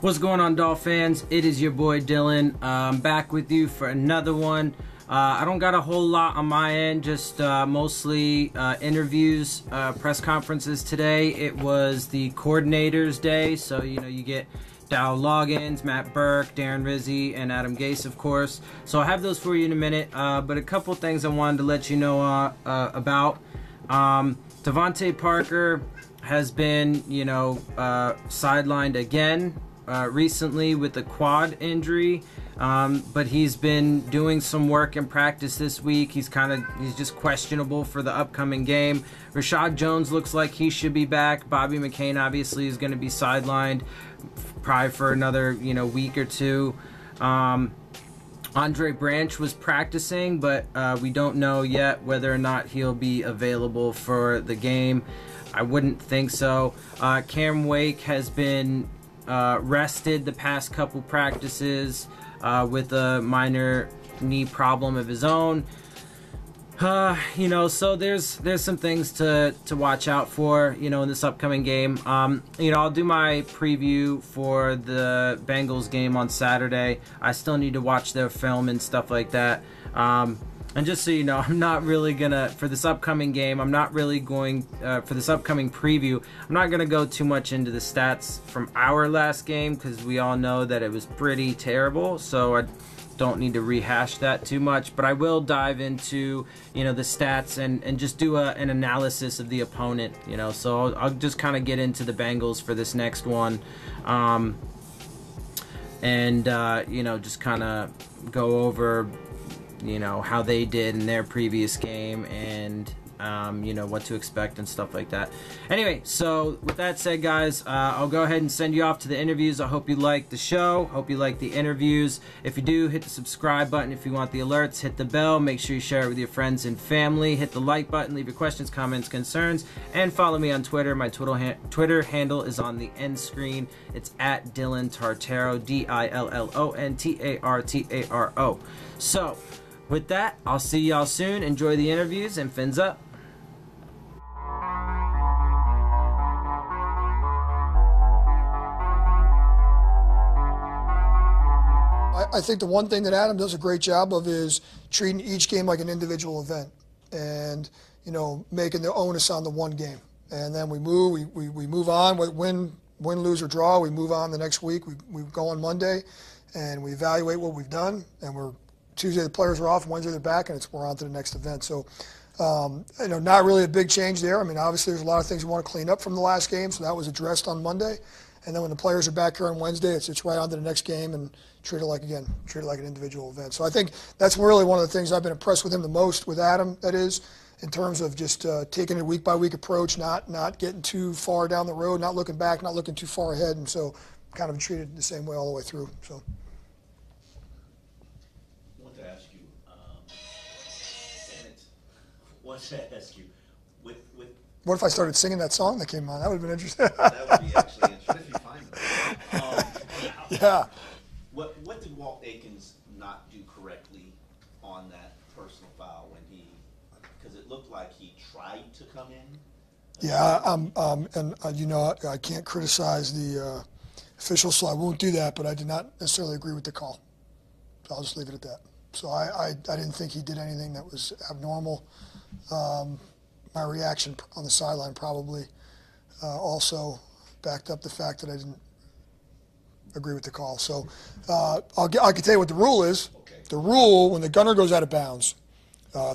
What's going on, Dolphins? It is your boy Dillon. I'm back with you for another one. I don't got a whole lot on my end, just mostly interviews, press conferences today. It was the coordinators day, so you get Dow Loggins, Matt Burke, Darren Rizzi, and Adam Gase, of course. So I'll have those for you in a minute, but a couple things I wanted to let you know about. Devontae Parker has been, sidelined again recently with a quad injury, but he's been doing some work in practice this week. He's just questionable for the upcoming game. Rashad Jones looks like he should be back. Bobby McCain obviously is going to be sidelined probably for another week or two. Andre Branch was practicing, but we don't know yet whether or not he'll be available for the game. I wouldn't think so. Cam Wake has been rested the past couple practices with a minor knee problem of his own. So there's some things to watch out for, in this upcoming game. I'll do my preview for the Bengals game on Saturday. I still need to watch their film and stuff like that. And just so you know, I'm not really gonna, for this upcoming game, I'm not really going, for this upcoming preview, I'm not gonna go too much into the stats from our last game, because we all know that it was pretty terrible, so I don't need to rehash that too much, but I will dive into, the stats and just do an analysis of the opponent, so I'll just kind of get into the Bengals for this next one, just kind of go over how they did in their previous game and what to expect and stuff like that. Anyway, so with that said, guys, I'll go ahead and send you off to the interviews. I hope you like the show. Hope you like the interviews. If you do, hit the subscribe button. If you want the alerts, hit the bell. Make sure you share it with your friends and family. Hit the like button. Leave your questions, comments, concerns, and follow me on Twitter. My Twitter handle is on the end screen. It's at Dillon Tartaro, DILLON TARTARO. So with that, I'll see y'all soon. Enjoy the interviews, and fins up. I think the one thing that Adam does a great job of is treating each game like an individual event and, making the onus on the one game. And then we move on, win, lose, or draw. We move on the next week. We go on Monday, and we evaluate what we've done, and Tuesday the players are off, Wednesday they're back, and we're on to the next event. So, not really a big change there. I mean, obviously there's a lot of things we want to clean up from the last game, so that was addressed on Monday. And then when the players are back here on Wednesday, it's right on to the next game and treat it like an individual event. So I think that's really one of the things I've been impressed with him the most, with Adam, that is, in terms of just taking a week-by-week approach, not getting too far down the road, not looking back, not looking too far ahead, and so kind of treated the same way all the way through. So. I want to ask you, What if I started singing that song that came on? That would have been interesting. That would be actually interesting if you find them. Yeah. What did Walt Aikens not do correctly on that personal foul because it looked like he tried to come in? Yeah, I can't criticize the officials, so I won't do that, but I did not necessarily agree with the call. So I'll just leave it at that. So I didn't think he did anything that was abnormal. My reaction on the sideline probably also backed up the fact that I didn't agree with the call. So I can tell you what the rule is. Okay. The rule, when the gunner goes out of bounds,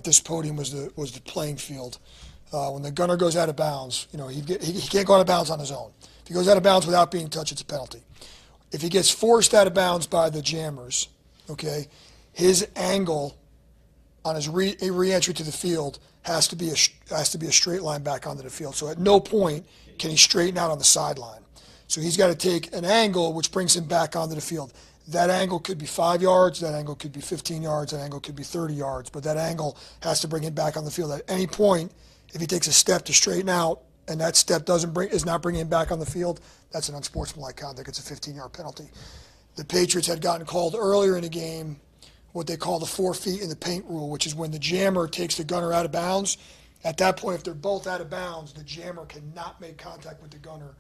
this podium was the playing field. When the gunner goes out of bounds, he can't go out of bounds on his own. If he goes out of bounds without being touched, it's a penalty. If he gets forced out of bounds by the jammers, okay, his angle on his re-entry to the field has to be a straight line back onto the field. So at no point can he straighten out on the sideline. So he's got to take an angle which brings him back onto the field. That angle could be 5 yards, that angle could be 15 yards, that angle could be 30 yards, but that angle has to bring him back on the field. At any point, if he takes a step to straighten out and that step is not bringing him back on the field, that's an unsportsmanlike conduct. It's a 15-yard penalty. The Patriots had gotten called earlier in the game what they call the 4 feet in the paint rule, which is when the jammer takes the gunner out of bounds. At that point, if they're both out of bounds, the jammer cannot make contact with the gunner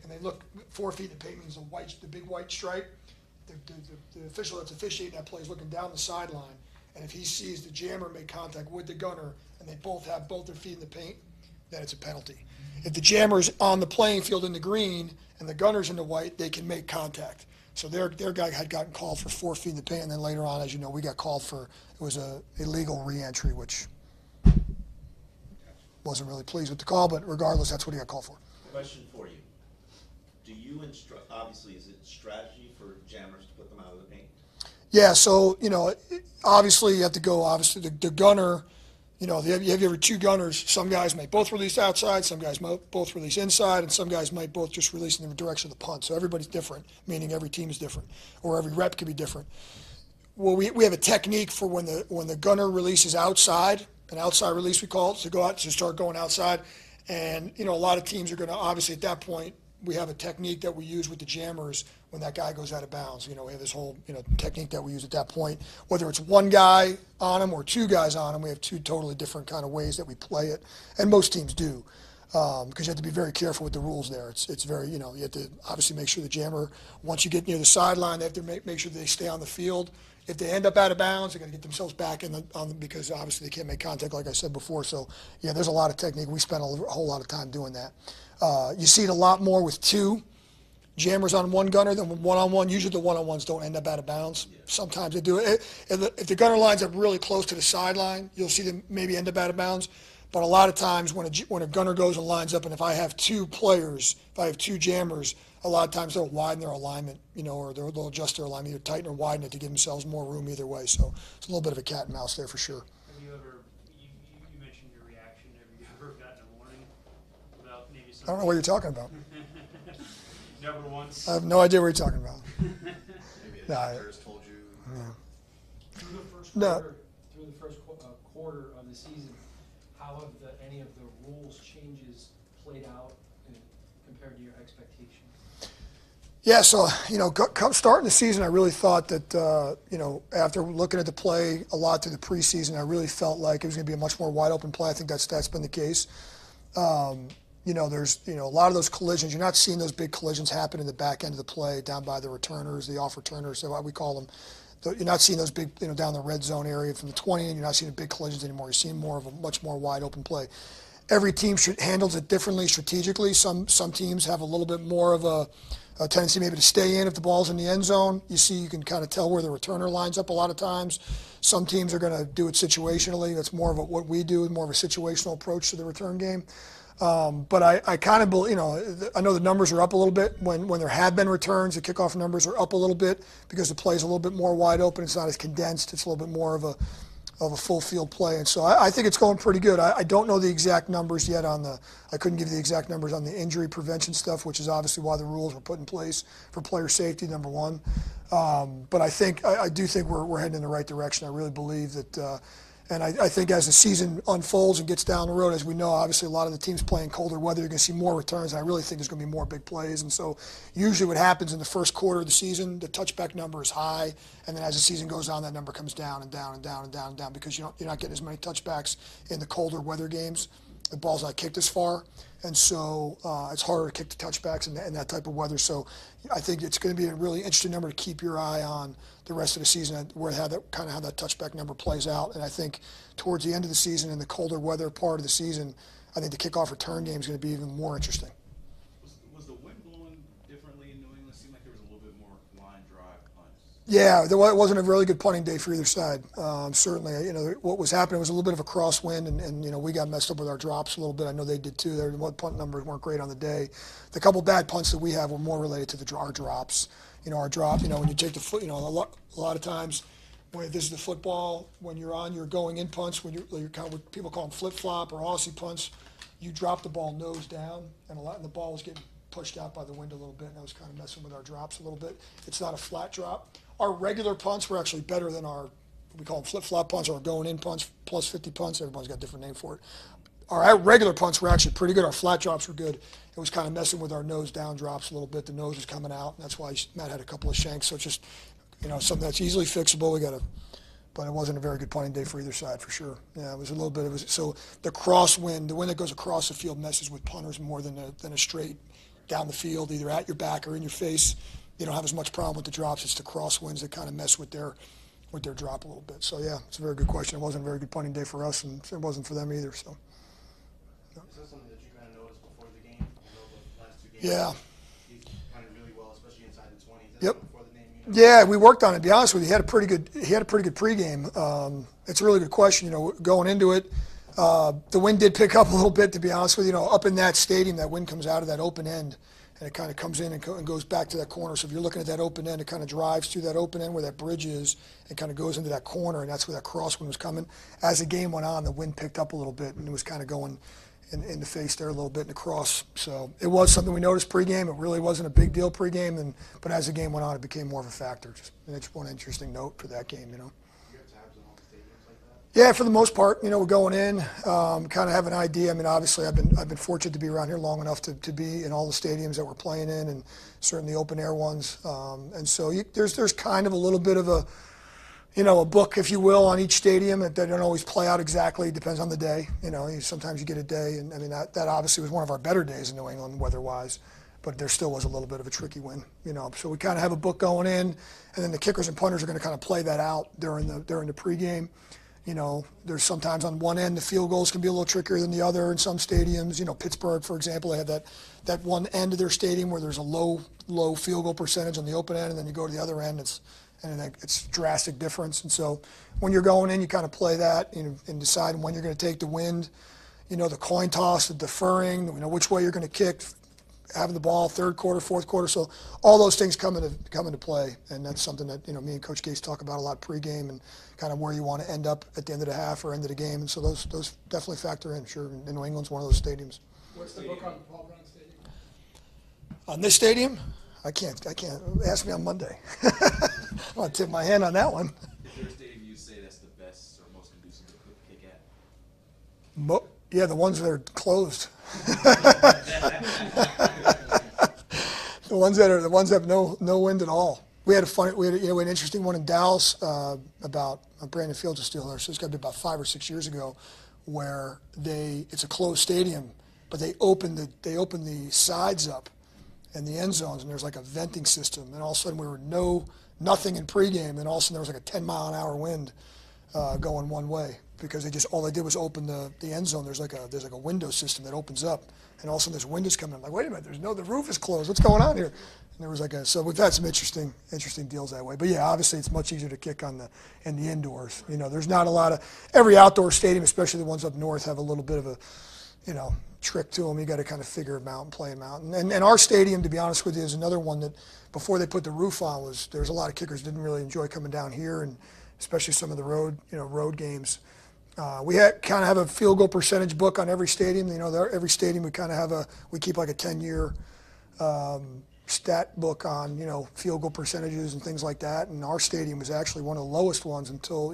and they look 4 feet in the paint means the big white stripe. The official that's officiating that play is looking down the sideline, and if he sees the jammer make contact with the gunner and they both have both their feet in the paint, then it's a penalty. If the jammer's on the playing field in the green and the gunner's in the white, they can make contact. So their guy had gotten called for 4 feet in the paint, and then later on, as you know, we got called for, it was a illegal re-entry, which wasn't really pleased with the call, but regardless, that's what he got called for. Question for you. Do you instruct, obviously, is it strategy for jammers to put them out of the paint? Yeah, so, obviously you have to go, obviously, the gunner, you have your 2 gunners. Some guys might both release outside, some guys might both release inside, and some guys might both just release in the direction of the punt. So everybody's different, meaning every team is different, or every rep could be different. Well, we have a technique for when the gunner releases outside, an outside release we call it, to go out to start going outside. And, a lot of teams are going to, obviously at that point, we have a technique that we use with the jammers when that guy goes out of bounds. We have this whole, technique that we use at that point. Whether it's 1 guy on him or 2 guys on him, we have 2 totally different kind of ways that we play it. And most teams do, because you have to be very careful with the rules there. It's very, you have to obviously make sure the jammer, once you get near the sideline, they have to make sure they stay on the field. If they end up out of bounds, they're going to get themselves back because obviously they can't make contact, like I said before. So, yeah, there's a lot of technique. We spend a whole lot of time doing that. You see it a lot more with 2 jammers on 1 gunner than 1-on-1. Usually the 1-on-1s don't end up out of bounds. Sometimes they do. If the gunner lines up really close to the sideline, you'll see them maybe end up out of bounds. But a lot of times when a gunner goes and lines up, and if I have 2 players, if I have 2 jammers, a lot of times they'll widen their alignment, or they'll adjust their alignment, either tighten or widen it to give themselves more room either way. So it's a little bit of a cat and mouse there for sure. Have you ever, you mentioned your reaction, have you ever gotten a warning about maybe something? I don't know what you're talking about. Never once? I have no idea what you're talking about. Maybe a doctor's told you. Yeah. Through the first No. quarter, quarter of the season, how have any of the rules changes played out compared to your expectations? Yeah, so, starting the season, I really thought that, after looking at the play a lot through the preseason, I really felt like it was going to be a much more wide open play. I think that's been the case. There's, a lot of those collisions. You're not seeing those big collisions happen in the back end of the play down by the returners, the off returners, so what we call them. You're not seeing those big, down the red zone area from the 20, and you're not seeing big collisions anymore. You're seeing more of a much more wide open play. Every team handles it differently strategically. Some teams have a little bit more of a tendency maybe to stay in if the ball's in the end zone. You can kind of tell where the returner lines up a lot of times. Some teams are going to do it situationally. That's more of what we do, more of a situational approach to the return game. But I kind of believe, I know the numbers are up a little bit when there have been returns. The kickoff numbers are up a little bit because the play is a little bit more wide open. It's not as condensed. It's a little bit more of a full field play. And so I think it's going pretty good. I don't know the exact numbers yet I couldn't give you the exact numbers on the injury prevention stuff, which is obviously why the rules were put in place for player safety, number one. But I do think we're heading in the right direction. I really believe that, and I think as the season unfolds and gets down the road, as we know, obviously a lot of the teams playing colder weather, you're going to see more returns, and I really think there's going to be more big plays. And so usually what happens in the first quarter of the season, the touchback number is high, and then as the season goes on, that number comes down and down and down and down and down because you're not getting as many touchbacks in the colder weather games. The ball's not kicked as far, and so it's harder to kick the touchbacks in that type of weather. So I think it's going to be a really interesting number to keep your eye on the rest of the season, how that touchback number plays out. And I think towards the end of the season, in the colder weather part of the season, I think the kickoff return game is going to be even more interesting. Was the wind blowing differently in New England? It seemed like there was a little bit more line drive punts. Yeah, it wasn't a really good punting day for either side. Certainly, what was happening was a little bit of a crosswind, and we got messed up with our drops a little bit. I know they did too. Their punt numbers weren't great on the day. The couple bad punts that we have were more related to our drops. Our drop. When you take the foot, a lot of times, when this is the football, when you're on your going in punts, when you're kind of what people call them flip flop or Aussie punts, you drop the ball nose down, and the ball was getting pushed out by the wind a little bit, and that was kind of messing with our drops a little bit. It's not a flat drop. Our regular punts were actually better than we call them flip-flop punts or going in punts, plus 50 punts. Everyone's got a different name for it. Our regular punts were actually pretty good. Our flat drops were good. It was kind of messing with our nose down drops a little bit. The nose was coming out, and that's why Matt had a couple of shanks. So it's just, something that's easily fixable. But it wasn't a very good punting day for either side for sure. Yeah, it was a little bit. So the crosswind, the wind that goes across the field messes with punters more than a straight down the field, either at your back or in your face, they don't have as much problem with the drops. It's the crosswinds that kind of mess with their drop a little bit. So, yeah, it's a very good question. It wasn't a very good punting day for us, and it wasn't for them either. So. Is that something that you kind of noticed before the game? The last two games? Yeah. He's kind of really well, especially inside the 20. Is that Yep. before the game? Yeah, we worked on it. To be honest with you, he had a pretty good pregame. It's a really good question. Going into it, the wind did pick up a little bit. To be honest with you, up in that stadium, that wind comes out of that open end, and it kind of comes in and goes back to that corner. So if you're looking at that open end, it kind of drives through that open end where that bridge is, and kind of goes into that corner, and that's where that crosswind was coming. As the game went on, the wind picked up a little bit, and it was kind of going in the face there a little bit and across. So it was something we noticed pregame. It really wasn't a big deal pregame, but as the game went on, it became more of a factor. Just one interesting note for that game, You have tabs on all the stadiums like that? Yeah, for the most part, we're going in, kind of have an idea. I mean, obviously, I've been fortunate to be around here long enough to be in all the stadiums that we're playing in, and certainly open air ones. And so there's kind of a little bit of a book, if you will, on each stadium. They don't always play out exactly. It depends on the day. Sometimes you get a day, and I mean that obviously was one of our better days in New England weather-wise, but there still was a little bit of a tricky win. So we kind of have a book going in, and then the kickers and punters are going to kind of play that out during the pregame. There's sometimes on one end the field goals can be a little trickier than the other in some stadiums. Pittsburgh, for example, they have that one end of their stadium where there's a low field goal percentage on the open end, and then you go to the other end, it's drastic difference. And so when you're going in, you kind of play that and decide when you're going to take the wind. The coin toss, the deferring, which way you're going to kick, having the ball third quarter, fourth quarter. So all those things come into play, and that's something that me and Coach Gase talk about a lot pregame, and kind of where you want to end up at the end of the half or end of the game. And so those definitely factor in. Sure, and New England's one of those stadiums. What's the book on Paul Brown Stadium? On this stadium, I can't. Ask me on Monday. I'm gonna tip my hand on that one. Is there a stadium you say that's the best or most conducive to kick at? Yeah, the ones that are closed. The ones that have no wind at all. We had an interesting one in Dallas about Brandon Fields is still there, so it's got to be about 5 or 6 years ago, where it's a closed stadium, but they opened the sides up and the end zones, and there's like a venting system, and all of a sudden we were nothing in pregame, and all of a sudden there was like a 10-mile-an-hour wind going one way, because all they did was open the end zone. There's like a window system that opens up, and all of a sudden there's windows coming. I'm like, wait a minute, the roof is closed. What's going on here? And there was so we've had some interesting deals that way. But yeah, obviously it's much easier to kick in the indoors. There's not a lot of every outdoor stadium, especially the ones up north, have a little bit of a trick to them. You got to kind of figure them out and play them out. And our stadium, to be honest with you, is another one that before they put the roof on there's a lot of kickers didn't really enjoy coming down here, and especially some of the road games. We kind of have a field goal percentage book on every stadium. Every stadium we keep like a 10-year stat book on field goal percentages and things like that. And our stadium is actually one of the lowest ones until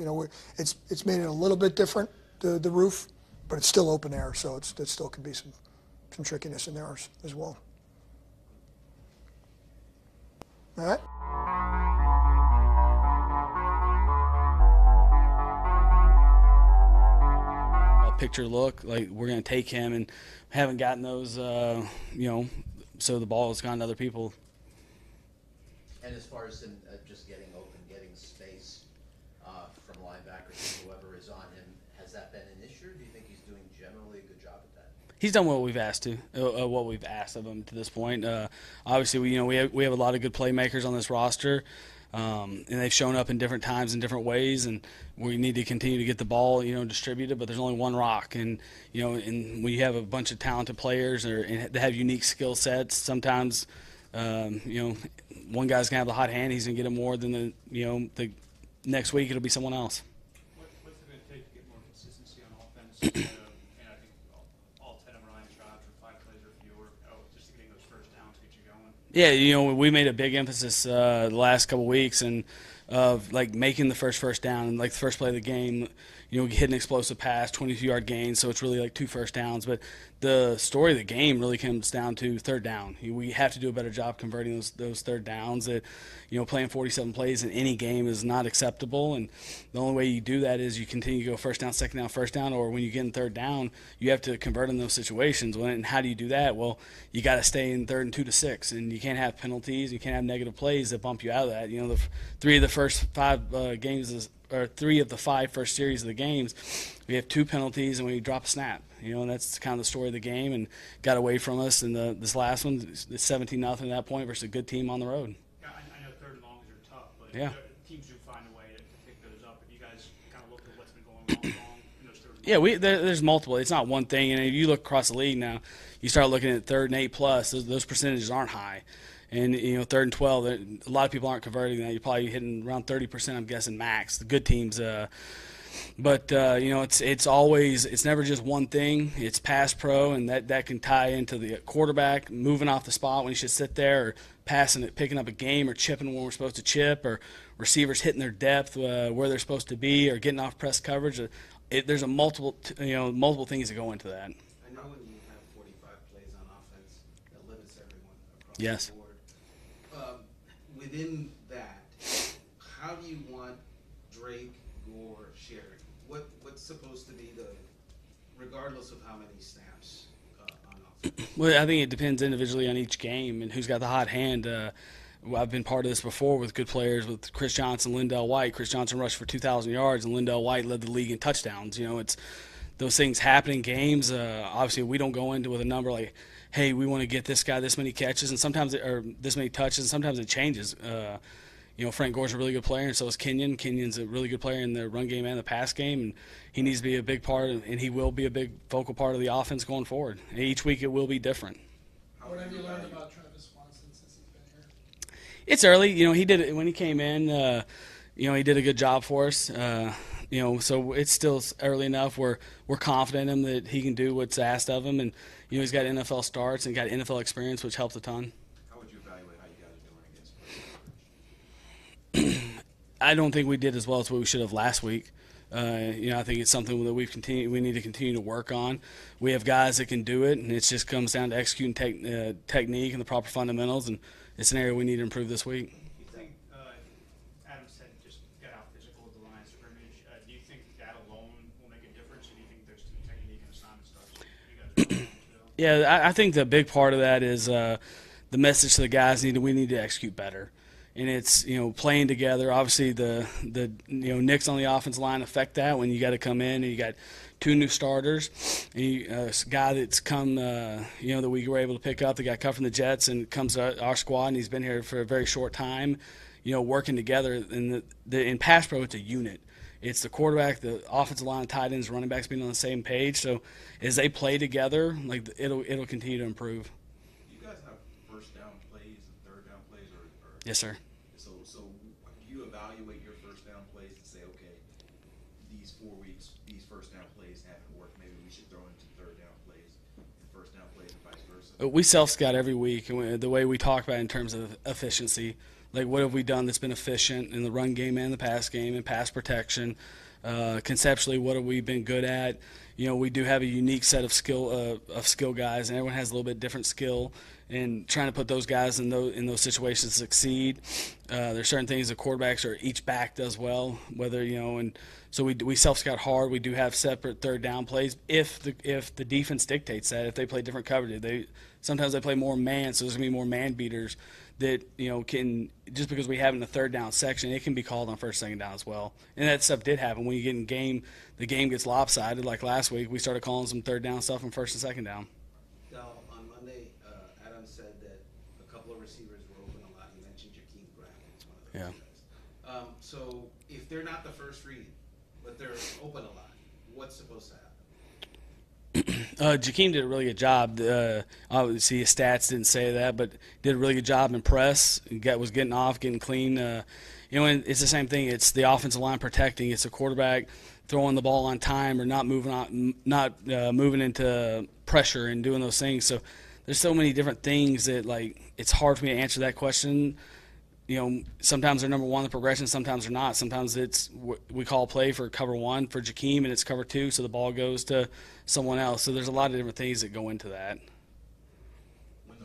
it's made it a little bit different, the roof, but it's still open air, so it still can be some trickiness in there as well. All right. Picture look like we're going to take him, and haven't gotten those so the ball has gone to other people. And as far as him just getting open, getting space from linebackers and whoever is on him, has that been an issue? Do you think he's doing generally a good job at that? He's done what we've asked of him to this point. Obviously, we have a lot of good playmakers on this roster. And they've shown up in different times in different ways, and we need to continue to get the ball, distributed. But there's only one rock, and and we have a bunch of talented players that have unique skill sets. Sometimes, one guy's gonna have the hot hand; he's gonna get it more than the next week it'll be someone else. What's it going to take to get more consistency on offense? And I think all 10 of Ryan's drives are 5 plays or fewer, just getting those first downs to get you going. Yeah, we made a big emphasis the last couple weeks and of like making the first down, like the first play of the game. Hit an explosive pass, 22-yard gain, so it's really like 2 first downs. But the story of the game really comes down to third down. We have to do a better job converting those third downs. That, playing 47 plays in any game is not acceptable, and the only way you do that is you continue to go first down, second down, first down, or when you get in third down, you have to convert in those situations. And how do you do that? Well, you got to stay in third and 2 to 6, and you can't have penalties. You can't have negative plays that bump you out of that. The 3 of the first 5 games or 3 of the 5 first series of the games, we have 2 penalties and we drop a snap. And that's kind of the story of the game, and got away from us. And this last one, it's 17-0 at that point versus a good team on the road. Yeah, I know third and longs are tough, but Yeah. teams do find a way to pick those up. If you guys kind of look at what's been going wrong in those third and Yeah, longs. there's multiple. It's not one thing. And if you look across the league now, you start looking at third and 8+. Those percentages aren't high. And, third and 12, a lot of people aren't converting that. You're probably hitting around 30%, I'm guessing, max. The good teams. But it's never just one thing. It's pass pro, and that can tie into the quarterback moving off the spot when he should sit there, or passing it, picking up a game, or chipping when we're supposed to chip, or receivers hitting their depth where they're supposed to be, or getting off press coverage. There's multiple things that go into that. I know when you have 45 plays on offense, that limits everyone across Yes. the board. Within that, how do you want Drake, Gore, Sherry? What's supposed to be regardless of how many snaps on offense? Well, I think it depends individually on each game and who's got the hot hand. I've been part of this before with good players, with Chris Johnson, Lindell White. Chris Johnson rushed for 2,000 yards, and Lindell White led the league in touchdowns. It's those things happen in games. Obviously, we don't go into with a number like, hey, we want to get this guy this many catches, and sometimes or this many touches, and sometimes it changes. Frank Gore's a really good player, and so is Kenyon. Kenyon's a really good player in the run game and the pass game, and he needs to be a big part, and he will be a big focal part of the offense going forward. And each week it will be different. What have you learned about Travis Swanson since he's been here? It's early. He did it when he came in. He did a good job for us. So it's still early enough. We're confident in him that he can do what's asked of him, and he's got NFL starts and got NFL experience, which helps a ton. How would you evaluate how you guys are doing against press coverage? I don't think we did as well as what we should have last week. I think it's something that we need to continue to work on. We have guys that can do it, and it just comes down to executing technique and the proper fundamentals, and it's an area we need to improve this week. You think, Adam said just get out physical with the line of scrimmage. Do you think that alone will make a difference, or do you think there's some technique and assignment stuff you guys are doing too? Yeah, I think the big part of that is the message to the guys we need to execute better. And it's playing together. Obviously, the nicks on the offensive line affect that when you got to come in and you got 2 new starters, and a guy that's come that we were able to pick up that got cut from the Jets and comes to our squad, and he's been here for a very short time. Working together, and in pass pro it's a unit. It's the quarterback, the offensive line, tight ends, running backs being on the same page. So as they play together, it'll continue to improve. Do you guys have first down plays and third down plays, or Yes, sir. So do you evaluate your first down plays and say, okay, these 4 weeks, these first down plays haven't worked. Maybe we should throw into third down plays and first down plays and vice versa? We self-scout every week, and the way we talk about it in terms of efficiency, like what have we done that's been efficient in the run game and the pass game and pass protection. Conceptually, what have we been good at? We do have a unique set of skill guys, and everyone has a little bit different skill. And trying to put those guys in those situations to succeed. There's certain things the quarterbacks or each back does well, and so we self-scout hard. We do have separate third down plays if the defense dictates that. If they play different coverage, sometimes they play more man, so there's gonna be more man beaters that can, just because we have in the third down section, it can be called on first, second down as well. And that stuff did happen when you get in game. The game gets lopsided. Like last week, we started calling some third down stuff on first and second down. Del, on Monday, Adam said that a couple of receivers were open a lot. You mentioned Jakeem Brown. He's one of those guys. So if they're not the first read, but they're open a lot, what's supposed to happen? Jakeem did a really good job. Obviously, his stats didn't say that, but did a really good job in press. Was getting off, getting clean. And it's the same thing. It's the offensive line protecting. It's the quarterback throwing the ball on time or not moving into pressure and doing those things. So there's so many different things that it's hard for me to answer that question. sometimes they're number one in the progression, sometimes they're not. Sometimes we call a play for cover one for Jakeem, and it's cover two, so the ball goes to someone else. So there's a lot of different things that go into that. When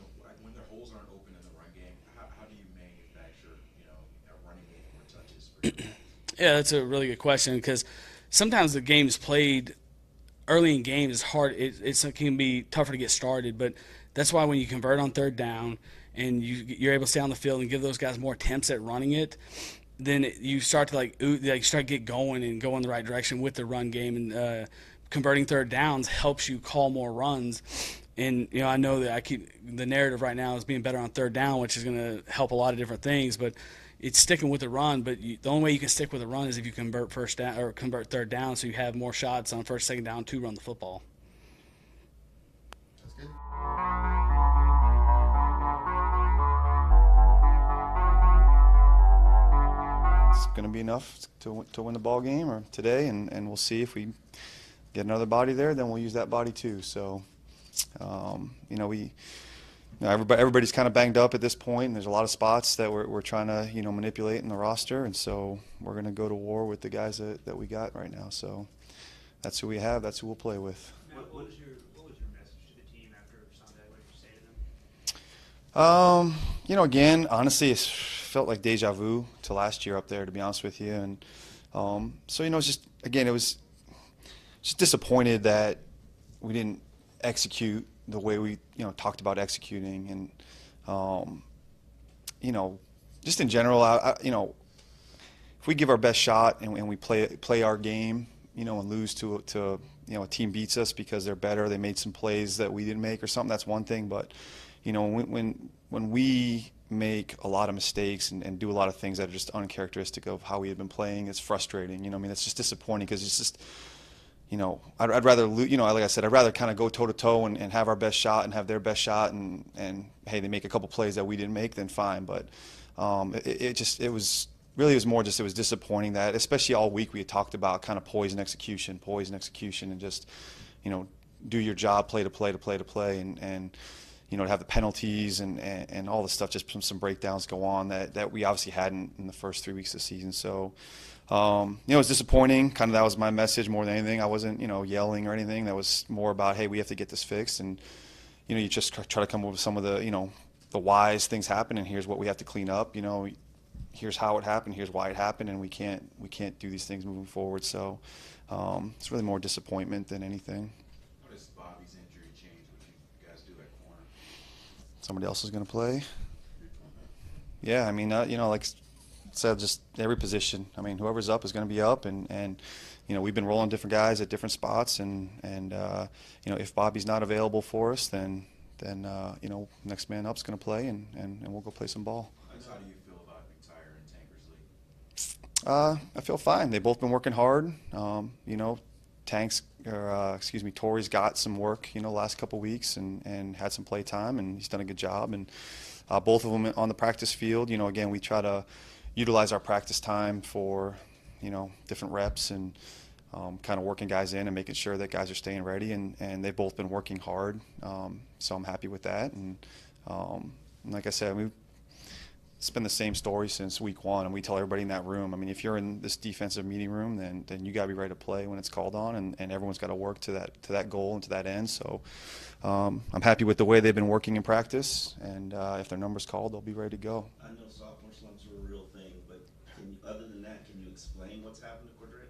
the holes aren't open in the run game, how do you manufacture, a running game more touches for Yeah, that's a really good question, because sometimes the game's played early in games is hard. It can be tougher to get started, but that's why when you convert on third down and you're able to stay on the field and give those guys more attempts at running it, then you start to start get going and go in the right direction with the run game. And converting third downs helps you call more runs. And I know that the narrative right now is being better on third down, which is going to help a lot of different things, but it's sticking with the run. But the only way you can stick with the run is if you convert first down or convert third down, so you have more shots on first, second down to run the football. That's good. It's going to be enough to win the ball game or today, and we'll see if we get another body there. Then we'll use that body too. So, everybody's kind of banged up at this point, and there's a lot of spots that we're trying to manipulate in the roster, and so we're going to go to war with the guys that we got right now. So that's who we have. That's who we'll play with. Matt, what was your message to the team after Sunday? What did you say to them? Again, honestly, it felt like deja vu to last year up there, to be honest with you. And it's just, again, it was just disappointed that we didn't execute the way we, talked about executing. And, just in general, if we give our best shot and we play our game, and lose to a team beats us because they're better, they made some plays that we didn't make or something, that's one thing. But, when we make a lot of mistakes and do a lot of things that are just uncharacteristic of how we had been playing, it's frustrating. It's just disappointing because it's just, I'd rather, like I said, I'd rather kind of go toe-to-toe and have our best shot and have their best shot and hey, they make a couple plays that we didn't make, then fine. But it was more just, it was disappointing that, especially all week we had talked about kind of poise and execution, and just, do your job, play to play, and to have the penalties and all the stuff, just some breakdowns go on that we obviously hadn't in the first 3 weeks of the season. So, it was disappointing. Kind of that was my message more than anything. I wasn't, yelling or anything. That was more about, hey, we have to get this fixed. And, you just try to come up with some of the, the whys things happen, and here's what we have to clean up. Here's how it happened, here's why it happened, and we can't do these things moving forward. So, it's really more disappointment than anything. How does Bobby's injury change what you guys do at corner? Somebody else is going to play. Yeah, I mean, like I said, just every position. I mean, whoever's up is going to be up, and we've been rolling different guys at different spots, and if Bobby's not available for us, then next man up's going to play, and we'll go play some ball. How do you feel about McTire and Tankersley? I feel fine. They've both been working hard. Torrey's got some work, last couple weeks and had some play time, and he's done a good job. And both of them on the practice field, again, we try to utilize our practice time for, different reps and kind of working guys in and making sure that guys are staying ready. And they've both been working hard, so I'm happy with that. And like I said, it's been the same story since week one, and we tell everybody in that room, I mean, if you're in this defensive meeting room, then you got to be ready to play when it's called on, and everyone's got to work to that goal and to that end. So I'm happy with the way they've been working in practice, and if their number's called, they'll be ready to go. I know sophomore slumps are a real thing, but other than that, can you explain what's happened to Cordrea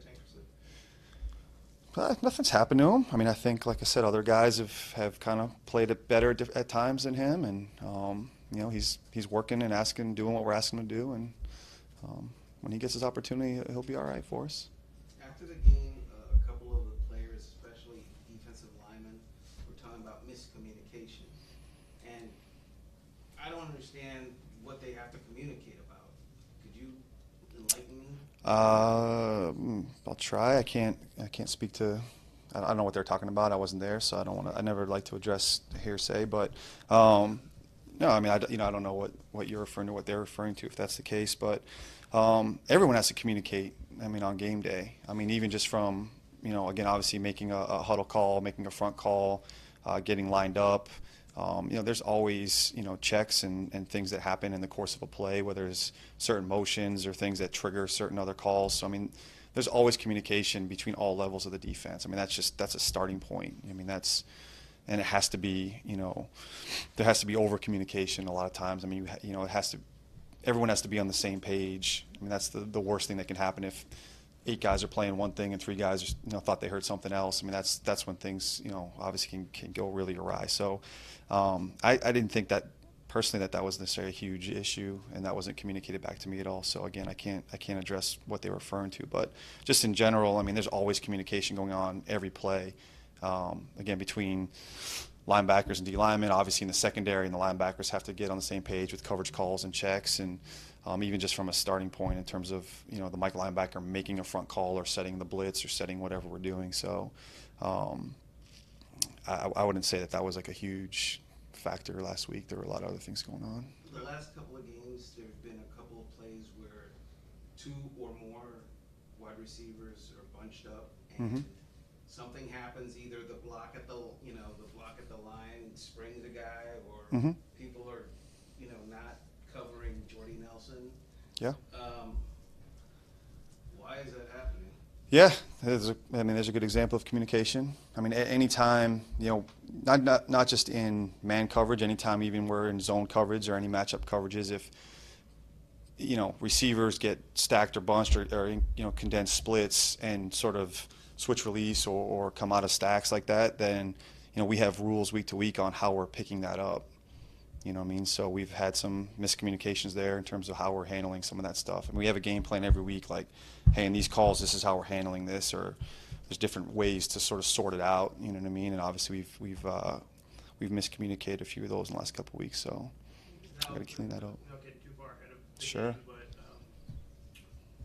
Tankersley? Nothing's happened to him. I mean, I think, like I said, other guys have kind of played it better at times than him, and he's working and doing what we're asking him to do, and when he gets his opportunity, he'll be all right for us. After the game, a couple of the players, especially defensive linemen, were talking about miscommunication, and I don't understand what they have to communicate about. Could you enlighten me? I'll try. I can't speak to. I don't know what they're talking about. I wasn't there, so I never like to address hearsay. But no, I mean, I don't know what you're referring to, what they're referring to, if that's the case. But everyone has to communicate. I mean, on game day. I mean, even just from again, obviously making a huddle call, making a front call, getting lined up. there's always, checks and things that happen in the course of a play, whether it's certain motions or things that trigger certain other calls. So, I mean, there's always communication between all levels of the defense. I mean, that's a starting point. I mean, and it has to be, there has to be over communication a lot of times. I mean, everyone has to be on the same page. I mean, that's the worst thing that can happen if 8 guys are playing one thing and 3 guys, thought they heard something else. I mean, that's when things, obviously can go really awry. So, I didn't think that personally that was necessarily a huge issue, and that wasn't communicated back to me at all. So again, I can't address what they were referring to, but just in general, I mean, there's always communication going on every play. Again, between linebackers and D linemen, obviously in the secondary, and the linebackers have to get on the same page with coverage calls and checks, and even just from a starting point in terms of the Mike linebacker making a front call or setting the blitz or setting whatever we're doing. So I wouldn't say that was like a huge factor last week. There were a lot of other things going on. The last couple of games, there have been a couple of plays where 2 or more wide receivers are bunched up, and something happens. Either the block at the line springs a guy, or people are not covering Jordy Nelson. Yeah. Why is that happening? Yeah, there's a good example of communication. I mean, anytime, not just in man coverage, anytime even we're in zone coverage or any matchup coverages, if, receivers get stacked or bunched or condensed splits and sort of switch release or come out of stacks like that, then, we have rules week to week on how we're picking that up. You know what I mean? So we've had some miscommunications there in terms of how we're handling some of that stuff. And we have a game plan every week, like, hey, in these calls, this is how we're handling this, or there's different ways to sort of sort it out. You know what I mean? And obviously we've miscommunicated a few of those in the last couple of weeks, so I got to clean that up. Not getting too far ahead of the Sure. game, but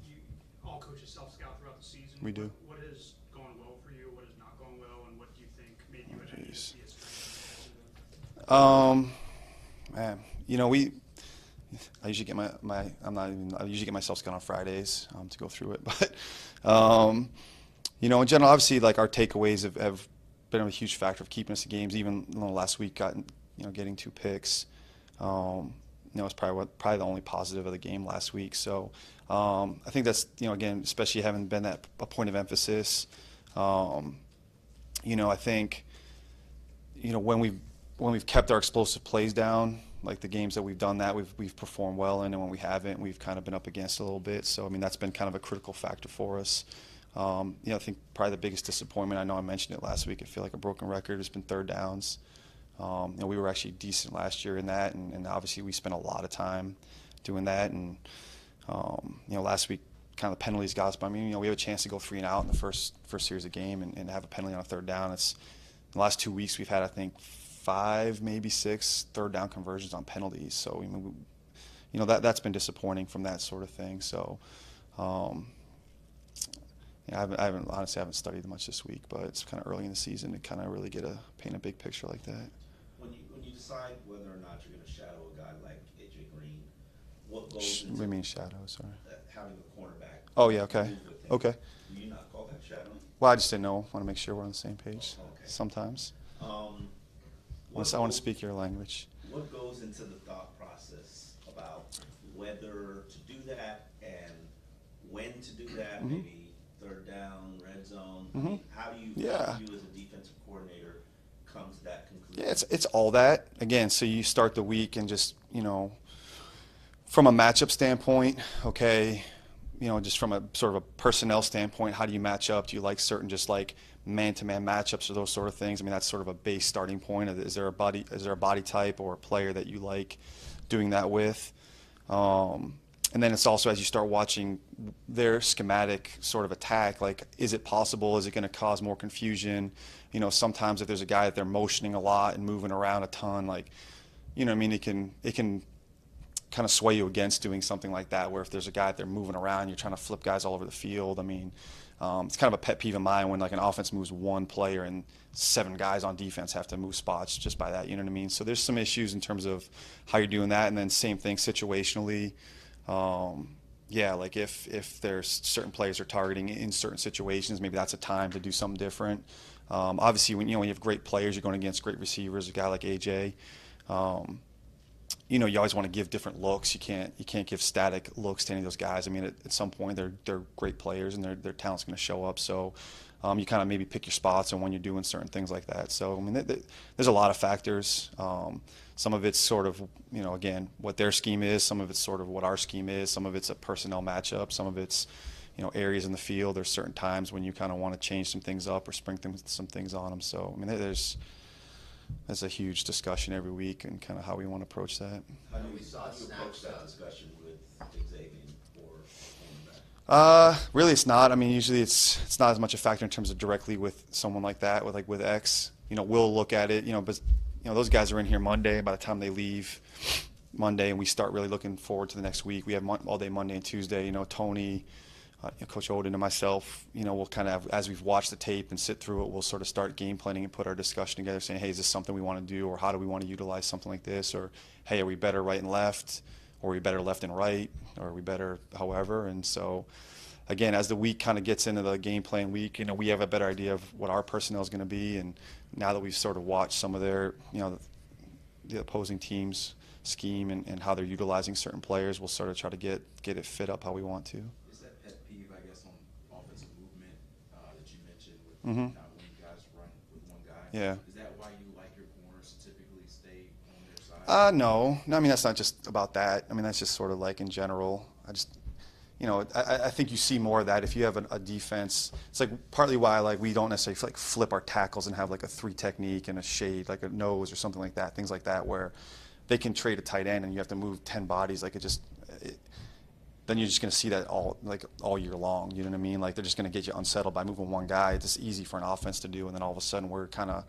you all coaches self-scout throughout the season. We do. What is going well for you? What is not going well? And what do you think maybe you would have to see as Man, I usually get I usually get myself scout on Fridays to go through it, but in general, obviously, like, our takeaways have been a huge factor of keeping us in games. Even last week, getting 2 picks, it's probably the only positive of the game last week. So I think that's again, especially having been a point of emphasis. I think when we've kept our explosive plays down, like the games that we've done that, we've performed well in, and when we haven't, we've kind of been up against a little bit. So, I mean, that's been kind of a critical factor for us. I think probably the biggest disappointment, I know I mentioned it last week, I feel like a broken record, has been third downs. We were actually decent last year in that, and obviously we spent a lot of time doing that. And, last week, kind of the penalties got us. But, I mean, we have a chance to go 3 and out in the first series of game and have a penalty on a third down. The last 2 weeks we've had, I think, 5, maybe 6 third down conversions on penalties. So, I mean, that's been disappointing from that sort of thing. So, I haven't studied much this week, but it's kind of early in the season to kind of really paint a big picture like that. When you decide whether or not you're going to shadow a guy like AJ Green, what goes into What do you mean shadow? Sorry. Having a cornerback? Oh yeah, okay, move with him? okay. Do you not call that shadowing? Well, I just didn't know. Want to make sure we're on the same page. Oh, okay. Sometimes. I want to speak your language. What goes into the thought process about whether to do that and when to do that? Maybe third down, red zone. I mean, how do you as a defensive coordinator come to that conclusion? Yeah, it's all that. Again, so you start the week and just, from a matchup standpoint, okay, just from a sort of a personnel standpoint, how do you match up? Do you like certain just like man-to-man matchups or those sort of things? I mean, that's sort of a base starting point. Is there a body type or a player that you like doing that with? And then it's also, as you start watching their schematic sort of attack, like, is it possible? Is it going to cause more confusion? Sometimes if there's a guy that they're motioning a lot and moving around a ton, like, it can kind of sway you against doing something like that, where if there's a guy that they're moving around, you're trying to flip guys all over the field. I mean, it's kind of a pet peeve of mine when, like, an offense moves one player and 7 guys on defense have to move spots just by that, you know what I mean? So there's some issues in terms of how you're doing that, and then same thing situationally. yeah, like if there's certain players are targeting in certain situations, maybe that's a time to do something different. Obviously, when you have great players, you're going against great receivers, a guy like AJ. You always want to give different looks. You can't give static looks to any of those guys. I mean, at some point they're great players and their talent's going to show up. So you kind of maybe pick your spots and when you're doing certain things like that. So I mean, there's a lot of factors. Some of it's sort of again what their scheme is. Some of it's sort of what our scheme is. Some of it's a personnel matchup. Some of it's areas in the field. There's certain times when you kind of want to change some things up or spring some things on them. So I mean, there's a huge discussion every week and kind of how we want to approach that. How do you approach that discussion with Xavier or cornerback? Really, it's not. I mean, usually it's not as much a factor in terms of directly with someone like that, with X. We'll look at it, but those guys are in here Monday. By the time they leave Monday, and we start really looking forward to the next week, we have all day Monday and Tuesday. Tony, Coach Oden and myself, we'll kind of, as we've watched the tape and sit through it, we'll sort of start game planning and put our discussion together saying, hey, is this something we want to do, or how do we want to utilize something like this, or hey, are we better right and left, or are we better left and right, or are we better however. And so again, as the week kind of gets into the game plan week, we have a better idea of what our personnel is going to be. And now that we've sort of watched some of their, the opposing teams scheme and how they're utilizing certain players, we'll sort of try to get it fit up how we want to. Is that pet peeve, I guess, on offensive movement that you mentioned with Mm-hmm. when you guys run with one guy? Yeah. Is that why you like your corners to typically stay on their side? No, I mean, that's not just about that. I mean, that's just sort of like in general. I think you see more of that if you have a defense. It's like partly why we don't necessarily flip our tackles and have like a 3 technique and a shade, like a nose or something like that, things like that, where they can trade a tight end and you have to move 10 bodies. Then you're just going to see that all year long. You know what I mean? Like they're just going to get you unsettled by moving one guy. It's just easy for an offense to do, and then all of a sudden we're kind of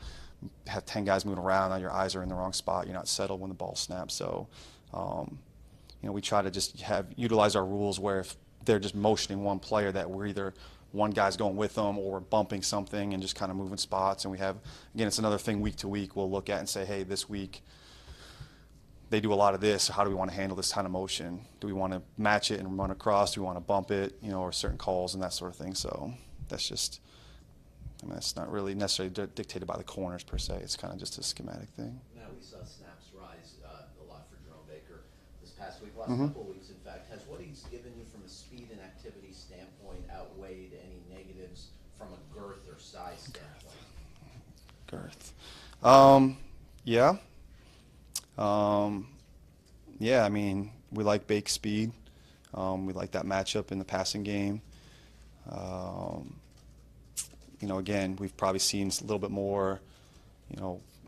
have 10 guys moving around. Now your eyes are in the wrong spot. You're not settled when the ball snaps. So. We try to just utilize our rules where if they're just motioning one player, that we're either one guy's going with them or we're bumping something and just kind of moving spots. And we have, again, it's another thing week to week we'll look at and say, hey, this week they do a lot of this. How do we want to handle this kind of motion? Do we want to match it and run across? Do we want to bump it, or certain calls and that sort of thing? So that's just, that's not really necessarily dictated by the corners per se. It's kind of just a schematic thing. Now we saw snaps rise a lot for Jerome Baker this past week, last Mm-hmm. couple of weeks, in fact. Has what he's given you from a speed and activity standpoint outweighed any negatives from a girth or size standpoint? Girth. Yeah. Yeah, I mean, we like Bake's speed. We like that matchup in the passing game. Again, we've probably seen a little bit more,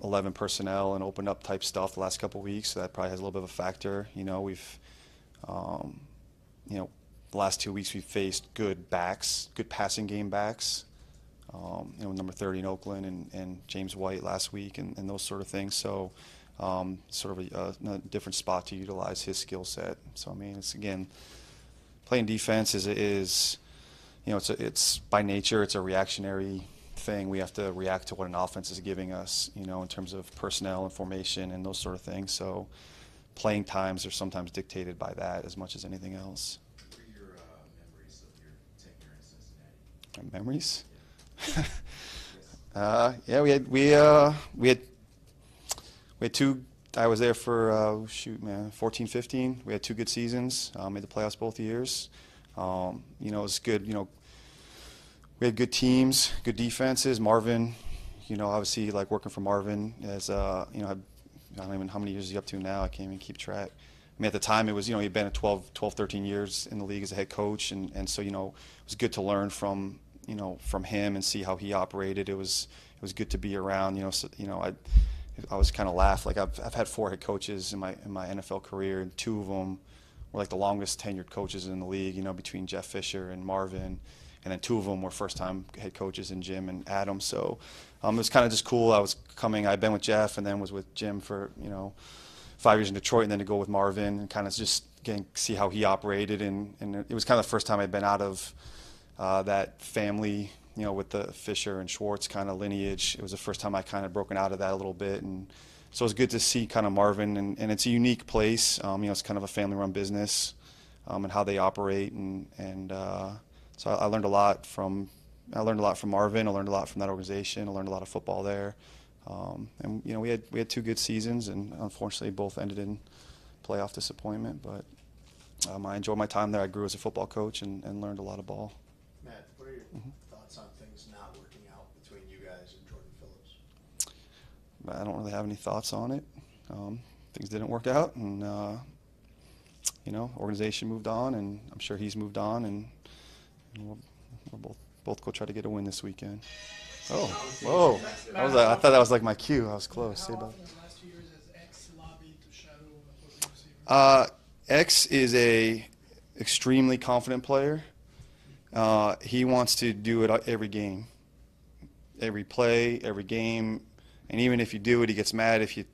11 personnel and open up type stuff the last couple of weeks, so that probably has a little bit of a factor. We've, the last 2 weeks we've faced good backs, good passing game backs. Number 30 in Oakland and James White last week and those sort of things. So sort of a different spot to utilize his skill set. So, I mean, it's, again, playing defense is it's by nature, it's a reactionary thing. We have to react to what an offense is giving us, in terms of personnel and formation and those sort of things. So playing times are sometimes dictated by that as much as anything else. What are your memories of your tenure in Cincinnati? Memories? Yes. Yeah, we had 2. I was there for 14, 15. We had 2 good seasons. Made the playoffs both years. It was good. We had good teams, good defenses. Marvin, obviously like working for Marvin as I don't even how many years is he up to now. I can't even keep track. I mean, at the time it was he'd been 12, 13 years in the league as a head coach, and so it was good to learn from him and see how he operated. It was good to be around. I was kind of laugh. Like I've had 4 head coaches in my NFL career, and 2 of them were like the longest tenured coaches in the league. Between Jeff Fisher and Marvin, and then 2 of them were first-time head coaches in Jim and Adam. So it was kind of just cool. I'd been with Jeff and then was with Jim for 5 years in Detroit, and then to go with Marvin and kind of just see how he operated. And it was kind of the first time I'd been out of that family, with the Fisher and Schwartz kind of lineage. It was the first time I kind of broken out of that a little bit, and so it was good to see kind of Marvin. And it's a unique place. It's kind of a family-run business. and how they operate, and so I learned a lot from Marvin. I learned a lot from that organization. I learned a lot of football there, and we had 2 good seasons, and unfortunately both ended in playoff disappointment. But I enjoyed my time there. I grew as a football coach and learned a lot of ball. Matt, what are your thoughts on things not working out between you guys and Jordan Phillips? I don't really have any thoughts on it. Things didn't work out, and organization moved on, and I'm sure he's moved on, and we'll both go try to get a win this weekend. Oh, whoa! I thought that was like my cue. I was close. How often in the last 2 years has X lobbied to shadow opposing receivers? X is a extremely confident player. He wants to do it every game, every play, every game, and even if you do it, he gets mad if you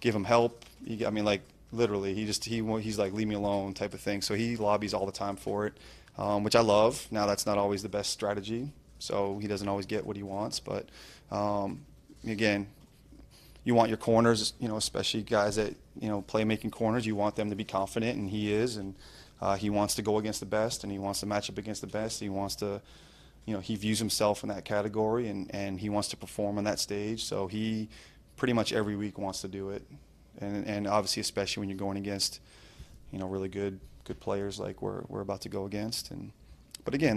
give him help. Like literally, he's like leave me alone type of thing. So he lobbies all the time for it, which I love. Now that's not always the best strategy, so he doesn't always get what he wants. But again, you want your corners, especially guys that playmaking corners. You want them to be confident, and he is, and he wants to go against the best, and he wants to match up against the best. He wants to, he views himself in that category, and he wants to perform on that stage. So he pretty much every week wants to do it, and obviously especially when you're going against, really good players like we're about to go against. But again,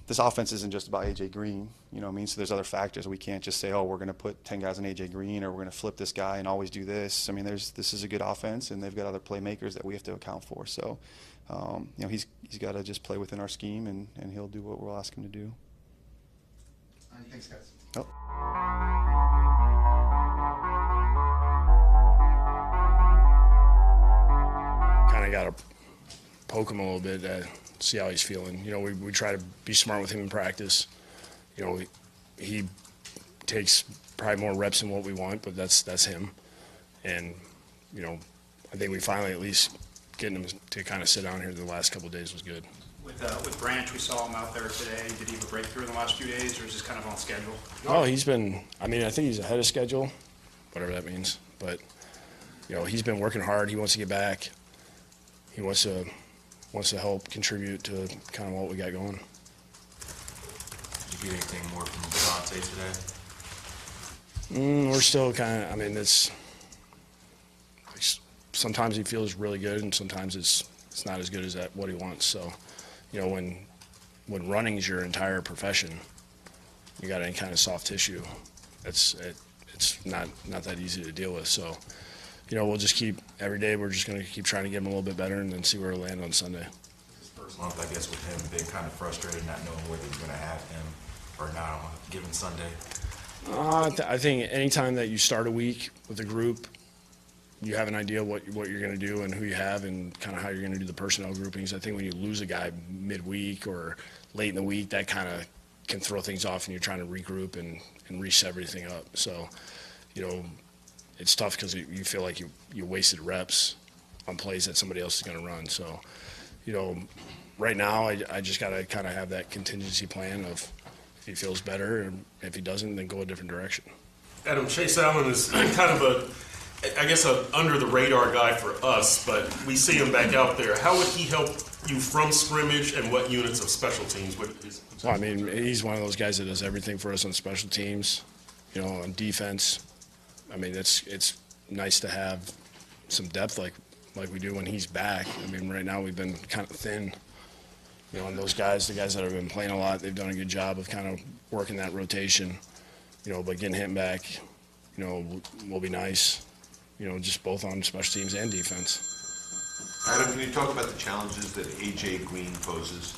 this offense isn't just about A.J. Green, So there's other factors. We can't just say, oh, we're going to put 10 guys on A.J. Green, or we're going to flip this guy and always do this. This is a good offense, and they've got other playmakers that we have to account for. So, he's got to just play within our scheme, and he'll do what we'll ask him to do. All right, thanks, guys. Oh. Kind of got to poke him a little bit, see how he's feeling. We try to be smart with him in practice. He takes probably more reps than what we want, but that's him. And, I think we finally at least getting him to kind of sit down here the last couple of days was good. With Branch, we saw him out there today. Did he have a breakthrough in the last few days, or is this kind of on schedule? Oh, he's been, I think he's ahead of schedule, whatever that means. But, he's been working hard. He wants to get back. He wants to help contribute to kind of what we got going. Did you get anything more from Devontae today? We're still kind of, it's sometimes he feels really good, and sometimes it's not as good as what he wants. So, when running is your entire profession, you got any kind of soft tissue, it's not that easy to deal with. So, we'll just keep every day. We're just going to keep trying to get him a little bit better, and then see where we land on Sunday. This first month, I guess, with him being kind of frustrated, not knowing whether he's going to have him or not on a given Sunday. I think anytime that you start a week with a group, you have an idea what you're going to do and who you have and kind of how you're going to do the personnel groupings. I think when you lose a guy midweek or late in the week, that kind of can throw things off, and you're trying to regroup and reset everything up. So, it's tough because you feel like you wasted reps on plays that somebody else is going to run. So, right now I just got to kind of have that contingency plan of if he feels better, and if he doesn't, then go a different direction. Adam, Chase Allen is kind of a under-the-radar guy for us, but we see him back out there. How would he help you from scrimmage, and what units of special teams would his? Well, he's one of those guys that does everything for us on special teams, on defense. It's nice to have some depth like we do when he's back. Right now we've been kind of thin, on those guys. The guys that have been playing a lot, they've done a good job of kind of working that rotation, but getting him back, will be nice. Just both on special teams and defense. Adam, can you talk about the challenges that A.J. Green poses?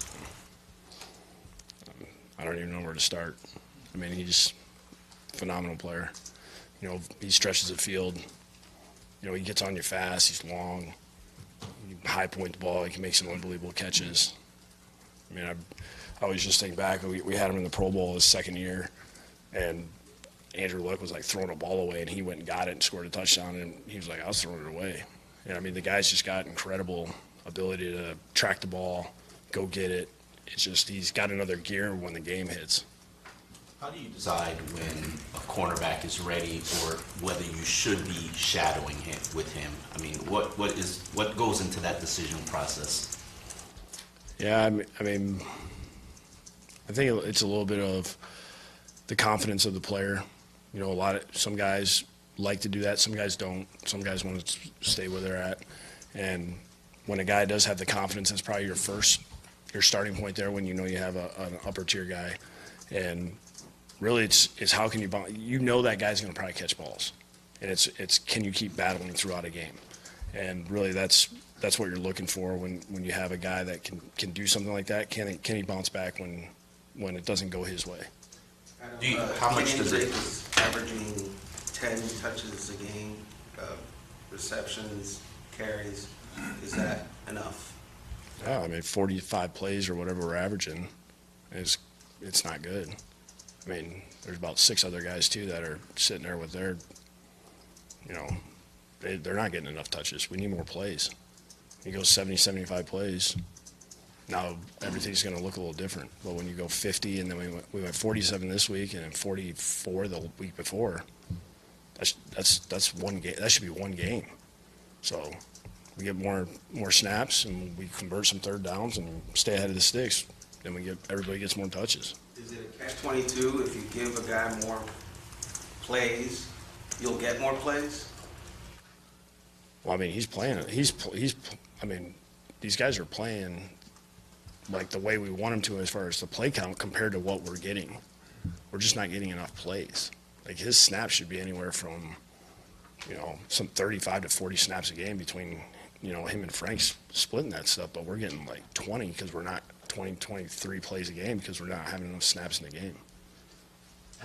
I don't even know where to start. He's a phenomenal player. He stretches the field. He gets on you fast. He's long. He high point the ball. He can make some unbelievable catches. I always just think back. We had him in the Pro Bowl his second year, and Andrew Luck was like throwing a ball away, and he went and got it and scored a touchdown, and he was like, I was throwing it away. And the guy's just got incredible ability to track the ball, go get it. It's just he's got another gear when the game hits. How do you decide when a cornerback is ready or whether you should be shadowing him with him? I mean, what goes into that decision process? Yeah, I mean, I think it's a little bit of the confidence of the player. You know, some guys like to do that, some guys don't. Some guys want to stay where they're at. And when a guy does have the confidence, that's probably your starting point there when you know you have an upper tier guy. And really it's how can you know that guy's going to probably catch balls. And it's can you keep battling throughout a game? And really that's what you're looking for when you have a guy that can do something like that. Can he bounce back when it doesn't go his way? How much does it? Is averaging 10 touches a game, receptions, carries. Is that enough? Yeah, I mean 45 plays or whatever we're averaging it's not good. I mean, there's about 6 other guys too that are sitting there with their, you know, they're not getting enough touches. We need more plays. You go 70, 75 plays. Now everything's going to look a little different. But when you go 50 and then we went 47 this week and then 44 the week before, that's one game. That should be one game. So we get more snaps and we convert some third downs and stay ahead of the sticks. Then everybody gets more touches. Is it a catch-22? If you give a guy more plays, you'll get more plays? Well, I mean, he's playing. I mean, these guys are playing like the way we want them to as far as the play count compared to what we're getting. We're just not getting enough plays. Like his snaps should be anywhere from, you know, some 35 to 40 snaps a game between, you know, him and Frank's splitting that stuff. But we're getting like 20 because we're not 23 plays a game because we're not having enough snaps in the game.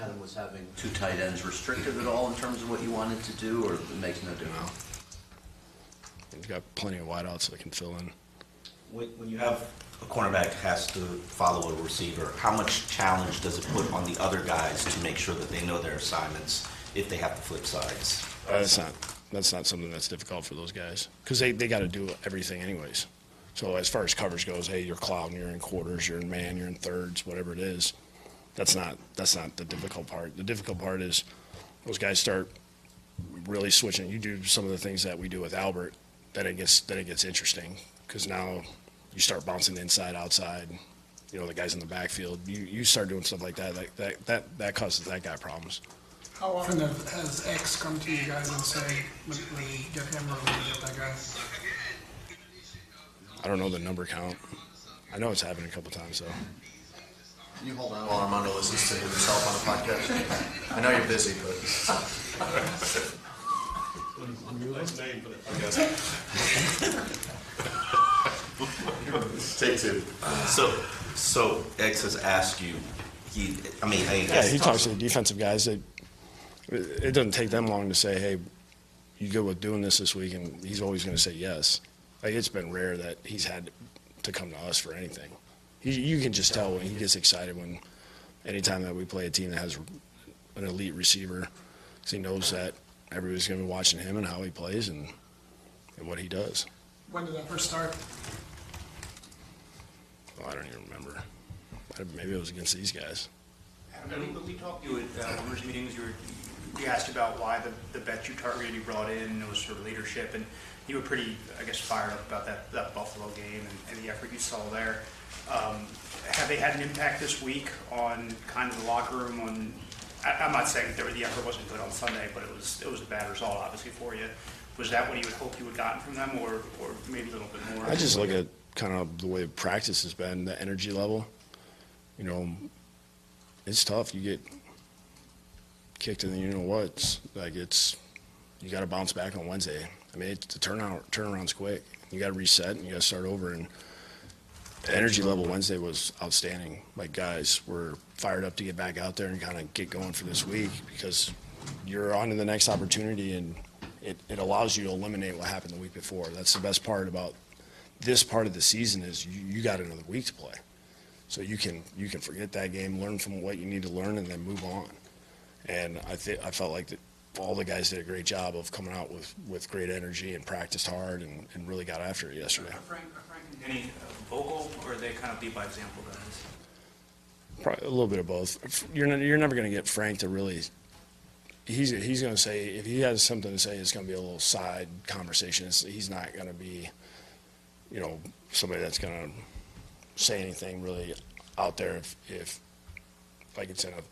Adam, was having 2 tight ends restrictive at all in terms of what you wanted to do, or it makes no difference? He's got plenty of wideouts that can fill in. When you have a cornerback has to follow a receiver, how much challenge does it put on the other guys to make sure that they know their assignments if they have to flip sides? That's not something that's difficult for those guys because they got to do everything anyways. So as far as coverage goes, hey, you're clouding, you're in quarters, you're in man, you're in thirds, whatever it is. That's not the difficult part. The difficult part is those guys start really switching. You do some of the things that we do with Albert, then it gets interesting because now you start bouncing inside, outside. You know, the guys in the backfield. You start doing stuff like that. That causes that guy problems. How often has X come to you guys and say when you get him or when you get that guy? I don't know the number count. I know it's happened a couple times, though. Can you hold on while Armando listens to himself on the podcast? I know you're busy, but... Nice name for the podcast. Take 2. So X has asked you. He talks to the defensive guys. It doesn't take them long to say, "Hey, you good with doing this week?" And he's always going to say yes. Like it's been rare that he's had to come to us for anything. You can just tell when he gets excited when anytime that we play a team that has an elite receiver, because he knows that everybody's going to be watching him and how he plays and what he does. When did that first start? Well, I don't even remember. Maybe it was against these guys. When we talked to you at owners' meetings, you asked about why the vets you targeted, you brought in, it was for leadership, and you were pretty, I guess, fired up about that Buffalo game and the effort you saw there. Have they had an impact this week on kind of the locker room? I'm not saying that the effort wasn't good on Sunday, but it was a bad result, obviously, for you. Was that what you would hope you would gotten from them, or maybe a little bit more? I just look at kind of the way practice has been, the energy level. You know, it's tough. You get kicked in the you know what. You got to bounce back on Wednesday. I mean, the turnaround's quick. You got to reset and you got to start over. And the energy level Wednesday was outstanding. Like guys were fired up to get back out there and kind of get going for this week because you're on to the next opportunity and it allows you to eliminate what happened the week before. That's the best part about this part of the season is you got another week to play. So you can forget that game, learn from what you need to learn, and then move on. And I felt like all the guys did a great job of coming out with great energy and practiced hard and really got after it yesterday. Are Frank and Denny vocal, or are they kind of lead by example guys? Probably a little bit of both. You're never going to get Frank to really. He's going to say, if he has something to say, it's going to be a little side conversation. He's not going to be, you know, somebody that's going to say anything really out there if like it's in a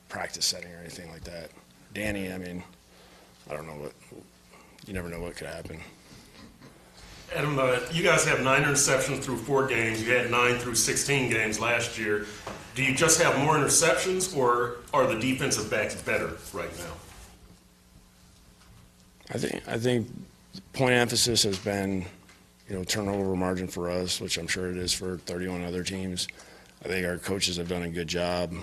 practice setting or anything like that. Danny, I mean, I don't know what. You never know what could happen. Adam, you guys have 9 interceptions through 4 games. You had 9 through 16 games last year. Do you just have more interceptions, or are the defensive backs better right now? I think the point of emphasis has been, you know, turnover margin for us, which I'm sure it is for 31 other teams. I think our coaches have done a good job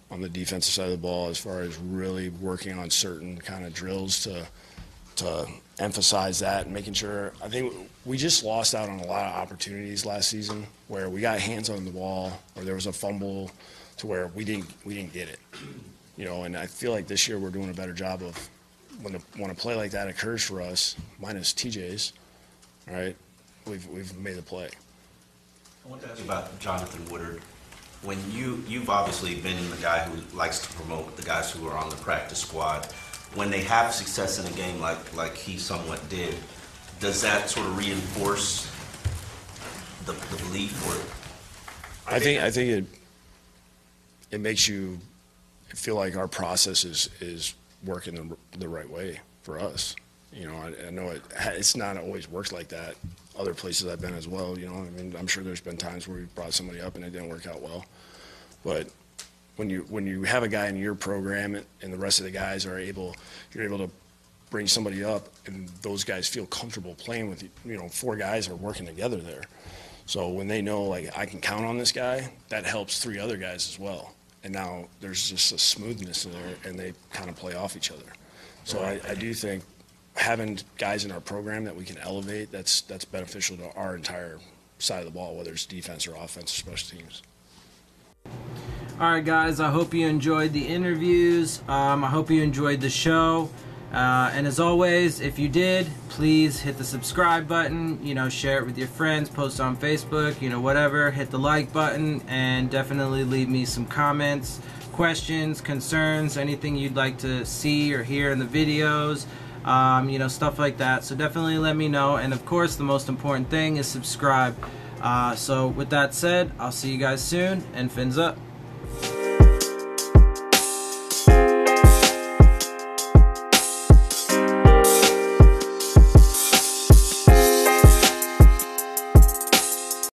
on the defensive side of the ball as far as really working on certain kind of drills to emphasize that and making sure. I think we just lost out on a lot of opportunities last season where we got hands on the ball or there was a fumble to where we didn't get it, you know. And I feel like this year we're doing a better job of when a play like that occurs for us, minus TJ's, all right, we've made the play. I want to ask you about Jonathan Woodard. When you've obviously been the guy who likes to promote the guys who are on the practice squad. When they have success in a game like he somewhat did, does that sort of reinforce the belief? Or I think it makes you feel like our process is working the right way for us. You know, I know it's not always worked like that. Other places I've been as well. You know, I mean, I'm sure there's been times where we brought somebody up and it didn't work out well, but when you have a guy in your program and the rest of the guys are you're able to bring somebody up and those guys feel comfortable playing with you. You know, 4 guys are working together there. So when they know, like, I can count on this guy, that helps 3 other guys as well. And now there's just a smoothness there and they kind of play off each other. So I do think having guys in our program that we can elevate, that's beneficial to our entire side of the ball, whether it's defense or offense or special teams. All right, guys, I hope you enjoyed the interviews. I hope you enjoyed the show. And as always, if you did, please hit the subscribe button, you know, share it with your friends, post on Facebook, you know, whatever. Hit the like button and definitely leave me some comments, questions, concerns, anything you'd like to see or hear in the videos, you know, stuff like that. So definitely let me know. And of course, the most important thing is subscribe. So with that said, I'll see you guys soon, and fins up.